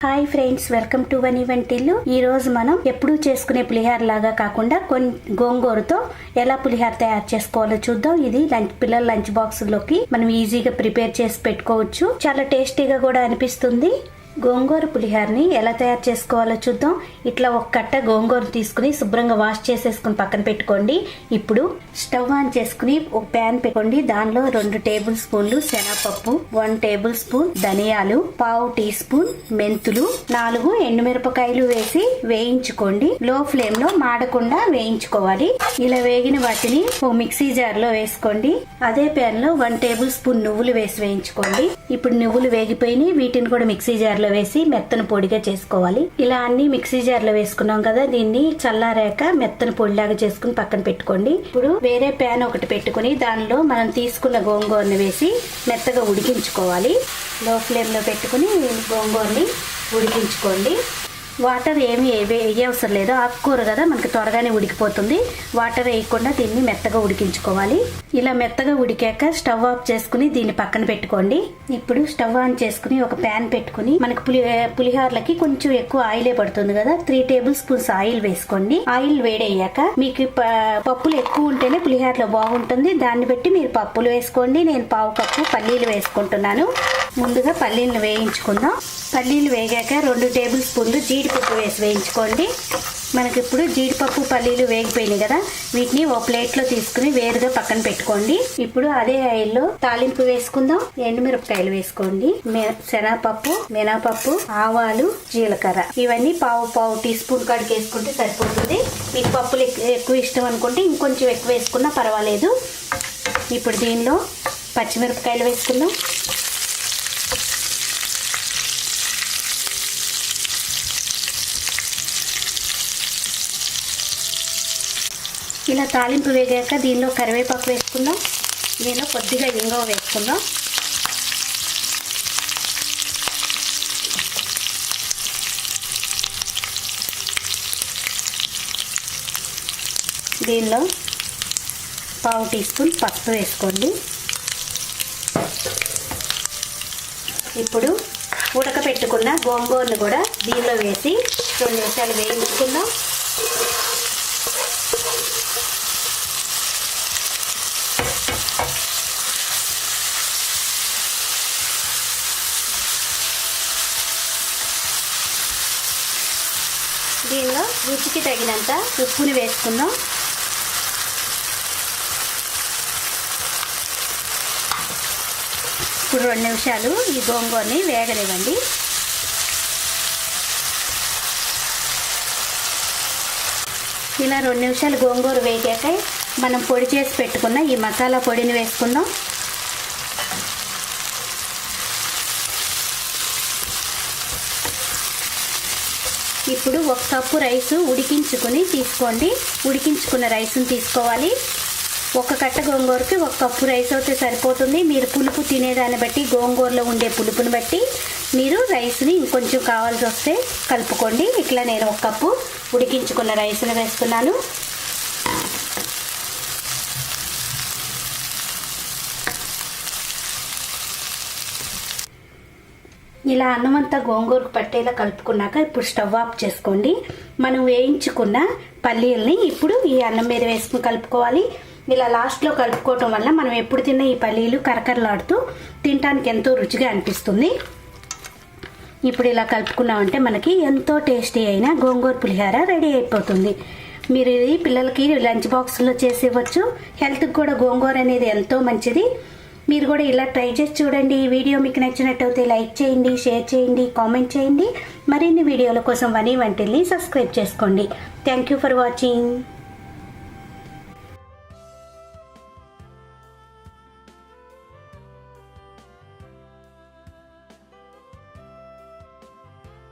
Hi friends, welcome to వని వంటిల్లు. ఈ రోజు మనం ఎప్పుడూ చేసుకునే పులిహార లాగా కాకుండా గోంగూరతో ఎలా పులిహార తయారు చేసుకోవాలో చూద్దాం. ఇది పిల్లల లంచ్ బాక్స్ లోకి మనం ఈజీగా ప్రిపేర్ చేసి పెట్టుకోవచ్చు. చాలా టేస్టీగా కూడా అనిపిస్తుంది. గోంగూర పులిహారని ఎలా తయారు చేసుకోవాలో చూద్దాం. ఇట్లా ఒక కట్ట గోంగూర తీసుకుని శుభ్రంగా వాష్ చేసేసుకుని పక్కన పెట్టుకోండి. ఇప్పుడు స్టవ్ ఆన్ చేసుకుని ఒక ప్యాన్ పెట్టుకోండి. దానిలో 2 టేబుల్ స్పూన్లు శనగపప్పు, 1 టేబుల్ స్పూన్ ధనియాలు, 1/2 టీ స్పూన్ మెంతులు, 4 ఎండుమిరపకాయలు వేసి వేయించుకోండి. లో ఫ్లేమ్ లో మాడకుండా వేయించుకోవాలి. ఇలా వేగిన వాటిని ఒక మిక్సీ జార్ లో వేసుకోండి. అదే ప్యాన్ లో 1 టేబుల్ స్పూన్ నువ్వులు వేసి వేయించుకోండి. ఇప్పుడు నువ్వులు వేగిపోయినాయి. వీటిని కూడా మిక్సీ జార్ లో వేసి మెత్తన పొడిగా చేసుకోవాలి. ఇలా అన్ని మిక్సీ జార్ లో వేసుకున్నాం కదా, దీన్ని చల్లారాక మెత్తన పొడిలాగా చేసుకుని పక్కన పెట్టుకోండి. ఇప్పుడు వేరే ప్యాన్ ఒకటి పెట్టుకుని దానిలో మనం తీసుకున్న గోంగూరని వేసి మెత్తగా ఉడికించుకోవాలి. లో ఫ్లేమ్ లో పెట్టుకుని గోంగూరని ఉడికించుకోండి. వాటర్ ఏమి వేయవసరం లేదు, ఆకుకూర కదా మనకి త్వరగానే ఉడికిపోతుంది. వాటర్ వేయకుండా దీన్ని మెత్తగా ఉడికించుకోవాలి. ఇలా మెత్తగా ఉడికాక స్టవ్ ఆఫ్ చేసుకుని దీన్ని పక్కన పెట్టుకోండి. ఇప్పుడు స్టవ్ ఆన్ చేసుకుని ఒక ప్యాన్ పెట్టుకుని మనకి పులిహోరలకి కొంచెం ఎక్కువ ఆయిలే పడుతుంది కదా, 3 టేబుల్ స్పూన్స్ ఆయిల్ వేసుకోండి. ఆయిల్ వేడయ్యాక మీకు పప్పులు ఎక్కువ ఉంటేనే పులిహోరలో బాగుంటుంది. దాన్ని బట్టి మీరు పప్పులు వేసుకోండి. నేను 1/2 కప్పు పల్లీలు వేసుకుంటున్నాను. ముందుగా పల్లీలను వేయించుకుందాం. పల్లీలు వేగాక 2 టేబుల్ స్పూన్లు జీడిపప్పు వేసి వేయించుకోండి. మనకి ఇప్పుడు జీడిపప్పు పల్లీలు వేగిపోయినాయి కదా, వీటిని ఓ ప్లేట్ లో తీసుకుని వేరుగా పక్కన పెట్టుకోండి. ఇప్పుడు అదే ఆయిల్లో తాలింపు వేసుకుందాం. ఎండుమిరపకాయలు వేసుకోండి, శనగపప్పు, మినపప్పు, ఆవాలు, జీలకర్ర, ఇవన్నీ 1/2 టీ స్పూన్ కాడికి వేసుకుంటే సరిపోతుంది. మీకు పప్పులు ఎక్కువ ఇష్టం అనుకుంటే ఇంకొంచెం ఎక్కువ వేసుకున్నా పర్వాలేదు. ఇప్పుడు దీనిలో పచ్చిమిరపకాయలు వేసుకుందాం. ఇలా తాలింపు వేగాక దీనిలో కరివేపాకు వేసుకుందాం. నేను కొద్దిగా ఇంగువ వేసుకుందాం. దీనిలో 1/2 టీ స్పూన్ పసుపు వేసుకోండి. ఇప్పుడు ఉడకపెట్టుకున్న గోంగూరను కూడా దీనిలో వేసి 2 నిమిషాలు వేయించుకుందాం. దీనిలో రుచికి తగినంత ఉప్పుని వేసుకుందాం. ఇప్పుడు 2 నిమిషాలు ఈ గోంగూరని వేగనివ్వండి. ఇలా 2 నిమిషాలు గోంగూర వేగాక మనం పొడి చేసి పెట్టుకున్న ఈ మసాలా పొడిని వేసుకుందాం. ఇప్పుడు 1 కప్పు రైస్ ఉడికించుకుని తీసుకోండి. ఉడికించుకున్న రైస్ని తీసుకోవాలి. 1 కట్ట గోంగూరకి 1 కప్పు రైస్ అయితే సరిపోతుంది. మీరు పులుపు తినేదాన్ని బట్టి, గోంగూరలో ఉండే పులుపుని బట్టి మీరు రైస్ని ఇంకొంచెం కావాల్సి వస్తే కలుపుకోండి. ఇట్లా నేను 1 కప్పు ఉడికించుకున్న రైస్ని వేస్తున్నాను. ఇలా అన్నమంతా గోంగూరకు పట్టేలా కలుపుకున్నాక ఇప్పుడు స్టవ్ ఆఫ్ చేసుకోండి. మనం వేయించుకున్న పల్లీలని ఇప్పుడు ఈ అన్నం మీద వేసుకుని కలుపుకోవాలి. ఇలా లాస్ట్లో కలుపుకోవటం వల్ల మనం ఎప్పుడు తిన్న ఈ పల్లీలు కరకరలాడుతూ తినడానికి ఎంతో రుచిగా అనిపిస్తుంది. ఇప్పుడు ఇలా కలుపుకున్నామంటే మనకి ఎంతో టేస్టీ అయిన గోంగూర పులిహార రెడీ అయిపోతుంది. మీరు ఇది పిల్లలకి లంచ్ బాక్స్లో చేసి ఇవ్వచ్చు. హెల్త్కి కూడా గోంగూర అనేది ఎంతో మంచిది. మీరు కూడా ఇలా ట్రై చేసి చూడండి. ఈ వీడియో మీకు నచ్చినట్టయితే లైక్ చేయండి, షేర్ చేయండి, కామెంట్ చేయండి. మరిన్ని వీడియోల కోసం వని వంటిల్ని సబ్స్క్రైబ్ చేసుకోండి. Thank you for watching.